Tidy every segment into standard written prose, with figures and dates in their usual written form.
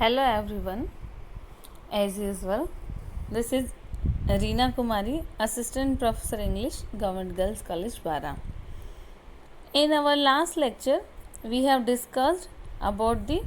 Hello everyone, as usual, this is Reena Kumari, Assistant Professor English, Government Girls College, Bara. In our last lecture, we have discussed about the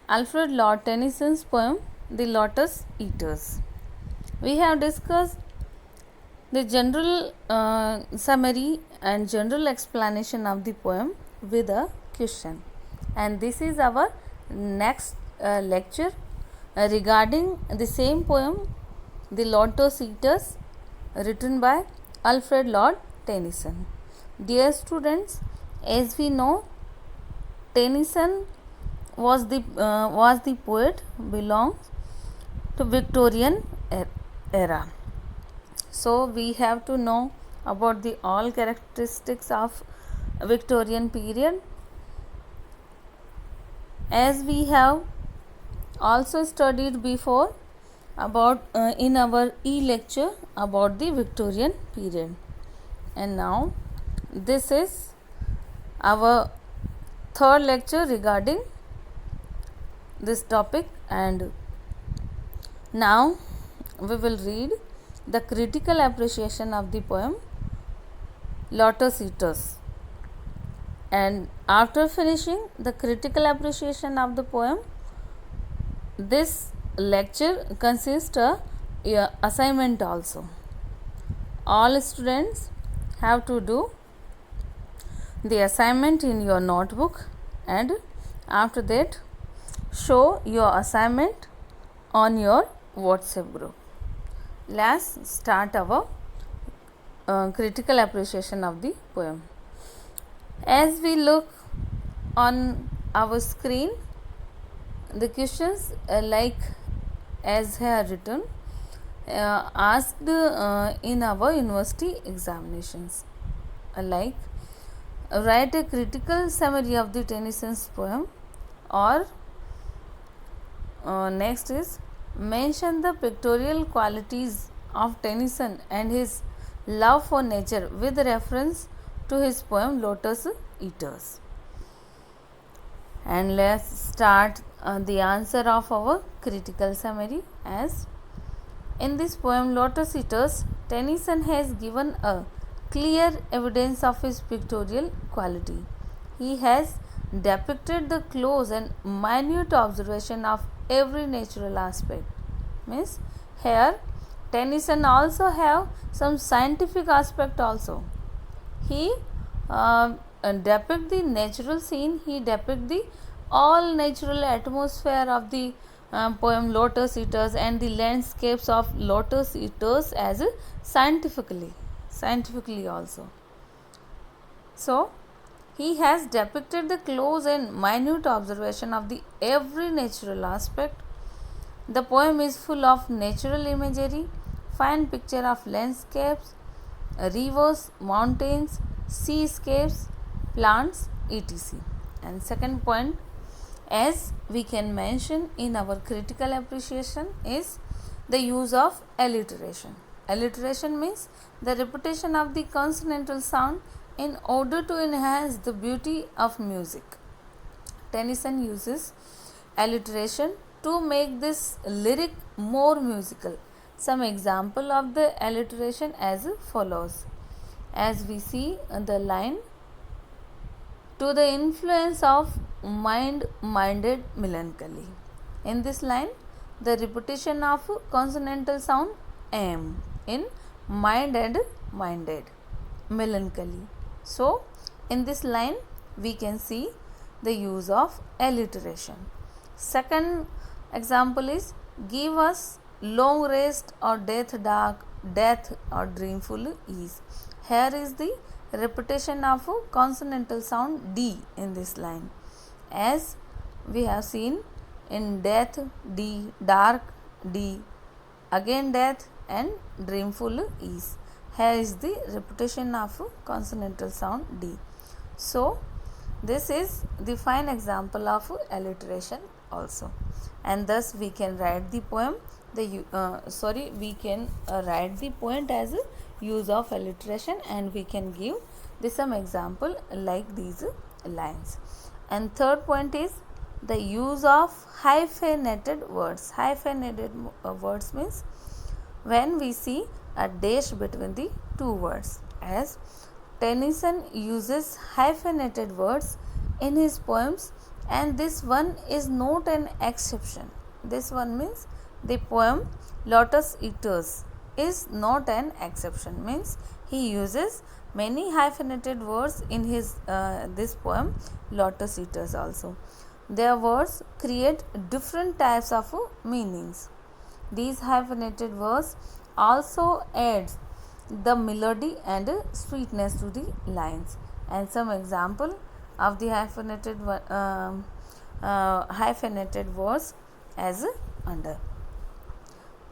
Alfred Lord Tennyson's poem, The Lotus Eaters. We have discussed the general summary and general explanation of the poem with a question. And this is our next lecture regarding the same poem, The Lotus Eaters, written by Alfred Lord Tennyson. Dear students, as we know, Tennyson was the poet belongs to Victorian era. So we have to know about the all characteristics of Victorian period, as we have also studied before about in our lecture about the Victorian period. And now this is our third lecture regarding this topic, and now we will read the critical appreciation of the poem Lotus Eaters. And after finishing the critical appreciation of the poem, this lecture consists of assignment also. All students have to do the assignment in your notebook, and after that show your assignment on your WhatsApp group. Let's start our critical appreciation of the poem. As we look on our screen, the questions like as here written asked in our university examinations, like write a critical summary of the Tennyson's poem, or next is mention the pictorial qualities of Tennyson and his love for nature with reference to his poem Lotus Eaters. And let's start the answer of our critical summary. As in this poem Lotus Eaters, Tennyson has given a clear evidence of his pictorial quality. He has depicted the close and minute observation of every natural aspect. Means here Tennyson also have some scientific aspect also. He depict the natural scene, he depict the all natural atmosphere of the poem Lotus Eaters and the landscapes of Lotus Eaters as scientifically also. So he has depicted the close and minute observation of the every natural aspect. The poem is full of natural imagery, fine picture of landscapes, rivers, mountains, seascapes, plants, etc. And second point, as we can mention in our critical appreciation, is the use of alliteration. Alliteration means the repetition of the consonantal sound in order to enhance the beauty of music. Tennyson uses alliteration to make this lyric more musical. Some example of the alliteration as follows. As we see the line, to the influence of mind-minded melancholy. In this line, the repetition of consonantal sound m in mind and minded melancholy. So in this line we can see the use of alliteration. Second example is, give us long rest or death dark, death or dreamful ease. Here is the repetition of consonantal sound d in this line. As we have seen in death d, dark d, again death and dreamful ease. Here is the repetition of consonantal sound d. So this is the fine example of alliteration also, and thus we can write the poem we can write the point as use of alliteration, and we can give some example like these lines. And third point is the use of hyphenated words. Hyphenated words means when we see a dash between the two words, as Tennyson uses hyphenated words in his poems, and this one is not an exception. This one means the poem Lotus Eaters is not an exception, means he uses many hyphenated words in his this poem Lotus Eaters also. Their words create different types of meanings. These hyphenated words also adds the melody and sweetness to the lines. And some example of the hyphenated words as under: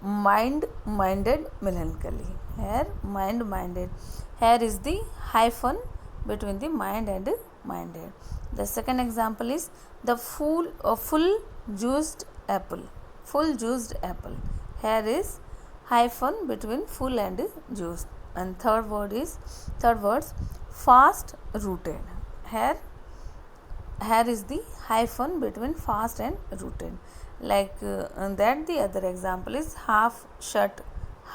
mind-minded melancholy. Here mind-minded, here is the hyphen between the mind and minded. The second example is the full juiced apple. Full juiced apple, here is hyphen between full and juiced. And third words fast rooted. Here is the hyphen between fast and rooted. Like that, the other example is half shut,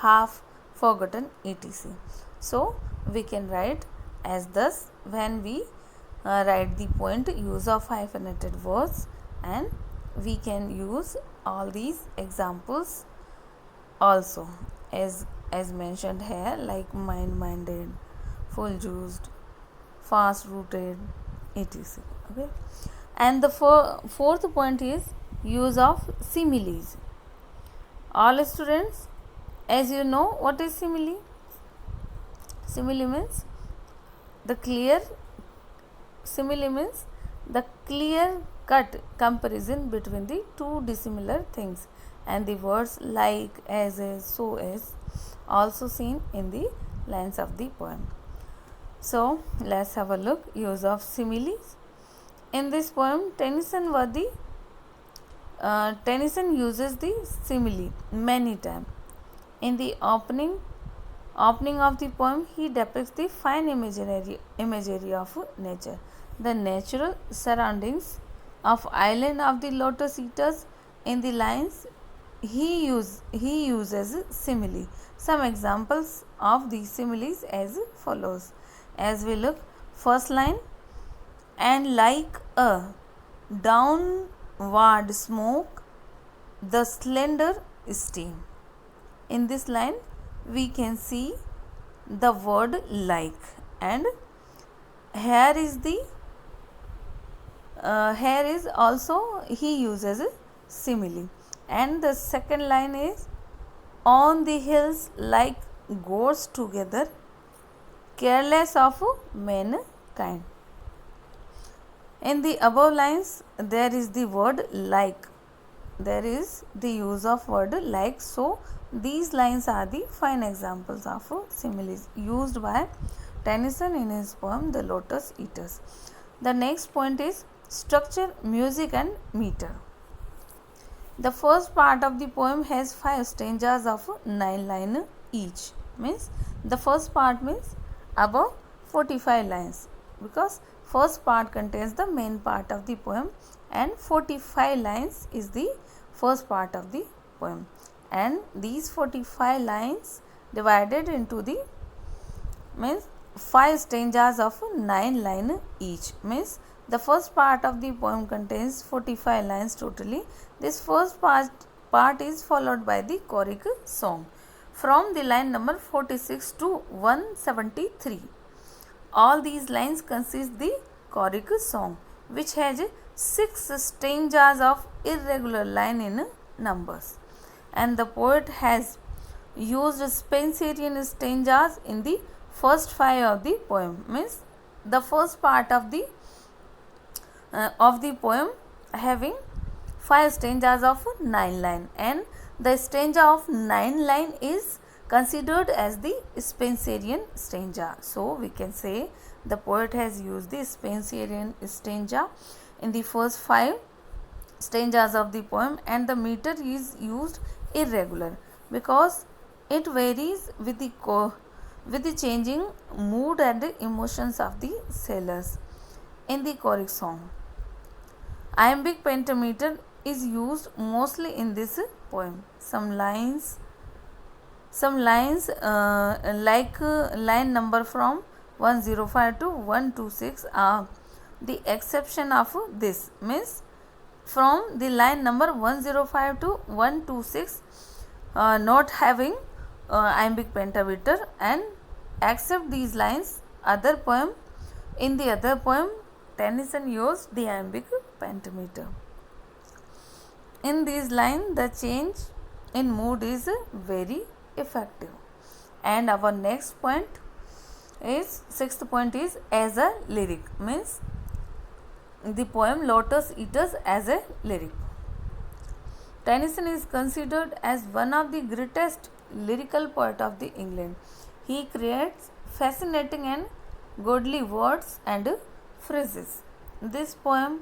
half forgotten, etc. So we can write as thus when we write the point use of hyphenated words, and we can use all these examples also as mentioned here, like mind-minded, full juiced, fast rooted, etc. Okay. And the fourth point is use of similes. All students, as you know, what is simile? Simile means the clear cut comparison between the two dissimilar things, and the words like, as, so as also seen in the lines of the poem. So let's have a look. Use of similes. In this poem, Tennyson uses the simile many times. In the opening of the poem, he depicts the fine imagery of nature, the natural surroundings of island of the Lotus Eaters. In the lines, he uses simile. Some examples of these similes as follows. As we look, first line, and like a downward smoke, the slender steam. In this line, we can see the word like, and here is also he uses a simile. And the second line is, on the hills like goats together, careless of mankind. In the above lines, there is the word like. There is the use of word like. So these lines are the fine examples of similes used by Tennyson in his poem The Lotus Eaters. The next point is structure, music and meter. The first part of the poem has 5 stanzas of 9 lines each. Means the first part means above 45 lines, because first part contains the main part of the poem and 45 lines is the first part of the poem, and these 45 lines divided into the means 5 stanzas of 9 lines each. Means the first part of the poem contains 45 lines totally. This first part is followed by the choric song from the line number 46 to 173. All these lines consist the choric song, which has 6 stanzas of irregular line in numbers, and the poet has used Spenserian stanzas in the first 5 of the poem. Means the first part of the poem having 5 stanzas of 9 line, and the stanza of 9 line is considered as the Spenserian stanza. So we can say the poet has used the Spenserian stanza in the first 5 stanzas of the poem, and the meter is used irregular because it varies with the changing mood and emotions of the sailors in the choric song. Iambic pentameter is used mostly in this poem. Some lines like line number from 105 to 126 are the exception of this. Means from the line number 105 to 126 not having iambic pentameter, and except these lines other poem in the other poem Tennyson used the iambic pentameter. In this line the change in mood is very effective. And our next point is sixth point is as a lyric, means the poem Lotus Eaters as a lyric. Tennyson is considered as one of the greatest lyrical poet of the England. He creates fascinating and godly words and phrases. This poem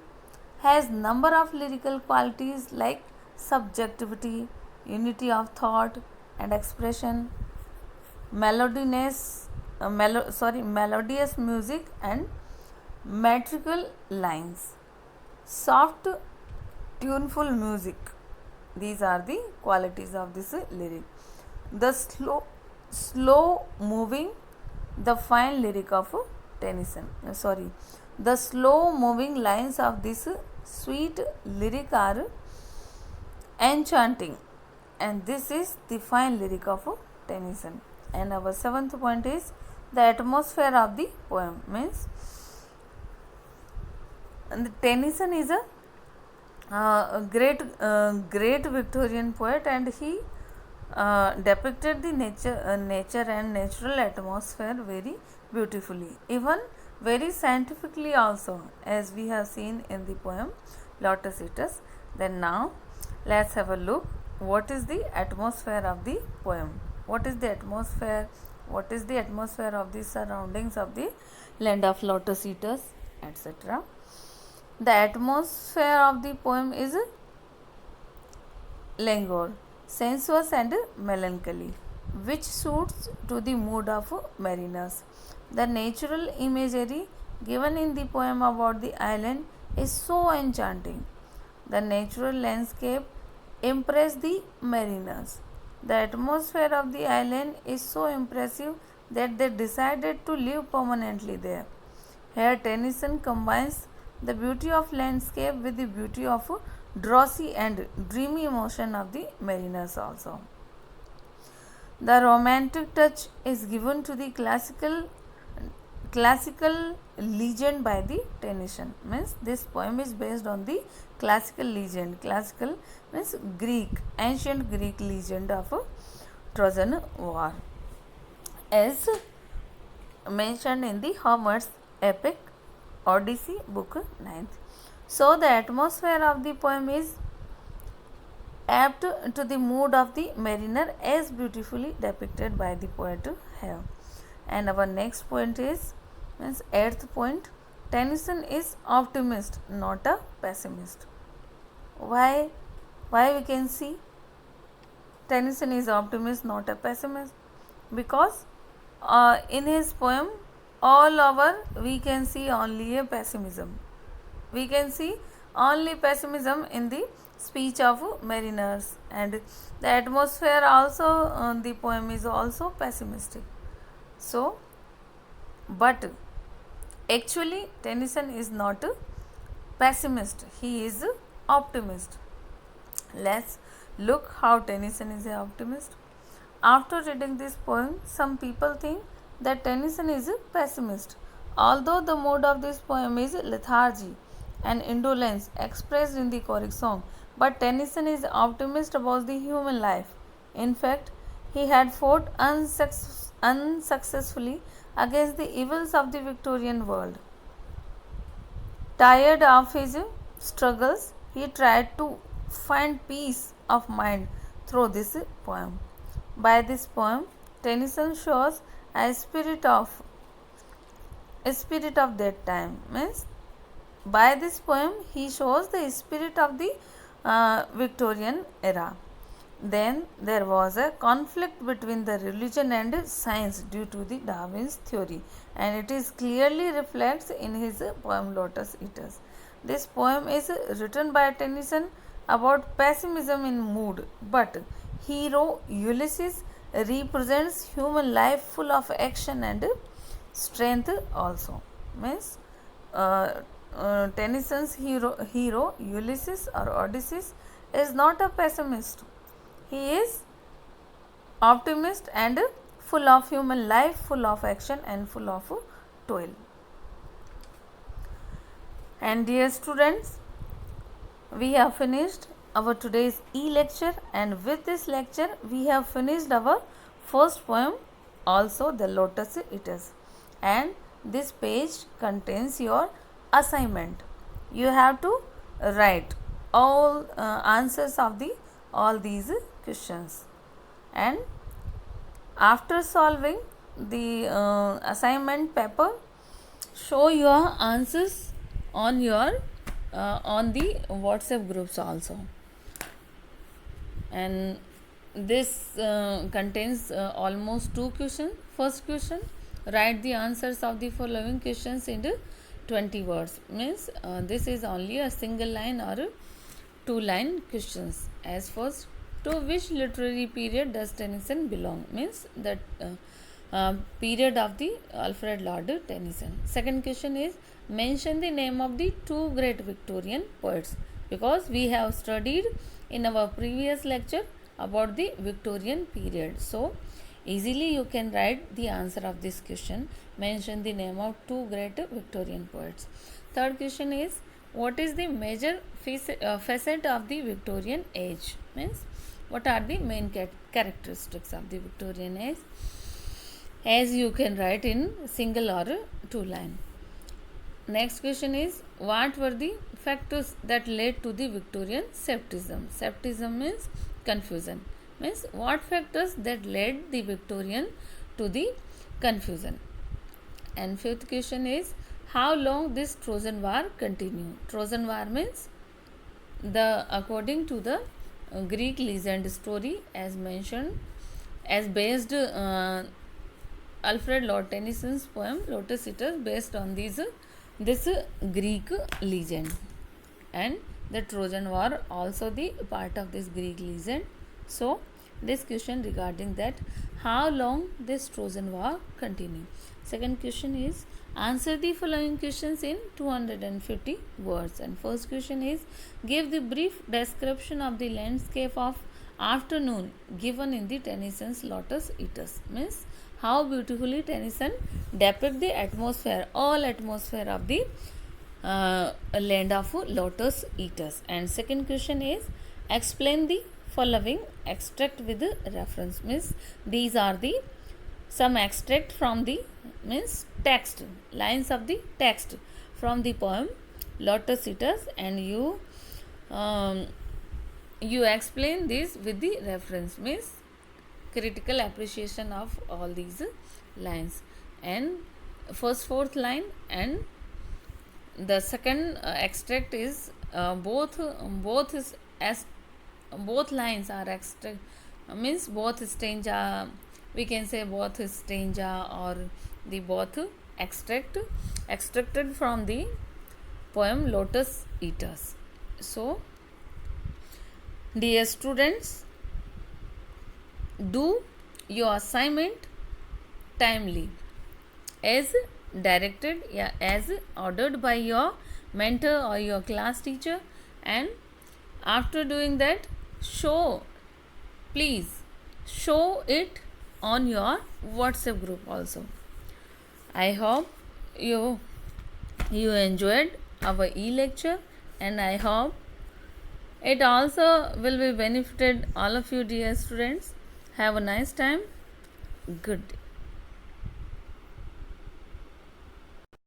has number of lyrical qualities like subjectivity, unity of thought and expression, melodious music and metrical lines, soft tuneful music. These are the qualities of this lyric. The slow moving, the fine lyric of Tennyson. The slow moving lines of this sweet lyric are enchanting, and this is the fine lyric of Tennyson. And our seventh point is the atmosphere of the poem, means Tennyson is a great Victorian poet, and he depicted the nature and natural atmosphere very beautifully, even very scientifically also, as we have seen in the poem Lotus Eaters. Then now let's have a look what is the atmosphere of the poem. What is the atmosphere? What is the atmosphere of the surroundings of the land of Lotus Eaters, etc. The atmosphere of the poem is languor, sensuous and melancholy, which suits to the mood of mariners. The natural imagery given in the poem about the island is so enchanting. The natural landscape impressed the mariners. The atmosphere of the island is so impressive that they decided to live permanently there. Here Tennyson combines the beauty of landscape with the beauty of drowsy and dreamy emotion of the mariners also. The romantic touch is given to the classical legend by the Tennyson. Means this poem is based on the classical legend. Classical means ancient Greek legend of Trojan War, as mentioned in the Homer's epic Odyssey, book 9th. So the atmosphere of the poem is apt to the mood of the mariner, as beautifully depicted by the poet here. And our next point is eighth point. Tennyson is optimist, not a pessimist. Why we can see Tennyson is optimist, not a pessimist? Because in his poem all over we can see only a pessimism. We can see only pessimism in the speech of mariners, and the atmosphere also the poem is also pessimistic. So, but actually Tennyson is not a pessimist, he is a optimist. Let's look how Tennyson is an optimist. After reading this poem, some people think that Tennyson is a pessimist, although the mood of this poem is lethargy and indolence expressed in the choric song. But Tennyson is optimist about the human life. In fact, he had fought unsuccessfully against the evils of the Victorian world. Tired of his struggles, he tried to find peace of mind through this poem. By this poem, Tennyson shows a spirit of that time. Means by this poem he shows the spirit of the Victorian era. Then there was a conflict between the religion and science due to the Darwin's theory, and it is clearly reflects in his poem Lotus Eaters. This poem is written by Tennyson about pessimism in mood, but hero Ulysses represents human life full of action and strength also. Means Tennyson's hero Ulysses or Odysseus is not a pessimist. He is optimist and full of human life, full of action and full of toil. And dear students, we have finished our today's e-lecture, and with this lecture we have finished our first poem also, the Lotus Eaters, and this page contains your assignment. You have to write all answers of all these questions, and after solving the assignment paper, show your answers on your on the WhatsApp groups also. And this contains almost 2 questions. First question, write the answers of the following questions into 20 words. Means this is only a single line or 2-line questions. As first, to which literary period does Tennyson belong? Means that period of the Alfred Lord Tennyson. Second question is, mention the name of the 2 great Victorian poets, because we have studied in our previous lecture about the Victorian period. So easily you can write the answer of this question. Mention the name of 2 great Victorian poets. Third question is, what is the major facet of the Victorian age? Means what are the main characteristics of the Victorian age? As you can write in single or 2-line. Next question is, what were the factors that led to the Victorian scepticism? Scepticism means confusion. Means what factors that led the Victorian to the confusion? And fifth question is, how long this Trojan War continued? Trojan War means according to the Greek legend story, as mentioned, as based Alfred Lord Tennyson's poem Lotus Eaters based on this Greek legend, and the Trojan War also the part of this Greek legend. So this question regarding that, how long this Trojan War continued. Second question is, answer the following questions in 250 words. And first question is, give the brief description of the landscape of afternoon given in the Tennyson's Lotus Eaters. Means how beautifully Tennyson depict the atmosphere, all atmosphere of the land of Lotus Eaters. And second question is, explain the following extract with reference. Means these are the some extract from the text, lines of the text from the poem Lotus Eaters, and you explain this with the reference. Means critical appreciation of all these lines. And first 4th line and the second extract is both lines are extract, means both stanza, we can say both stanza or the both extracted from the poem Lotus Eaters. So dear students, do your assignment timely as directed, as ordered by your mentor or your class teacher, and after doing that, please show it on your WhatsApp group also. I hope you enjoyed our e-lecture, and I hope it also will be benefited all of you dear students. Have a nice time. Good day.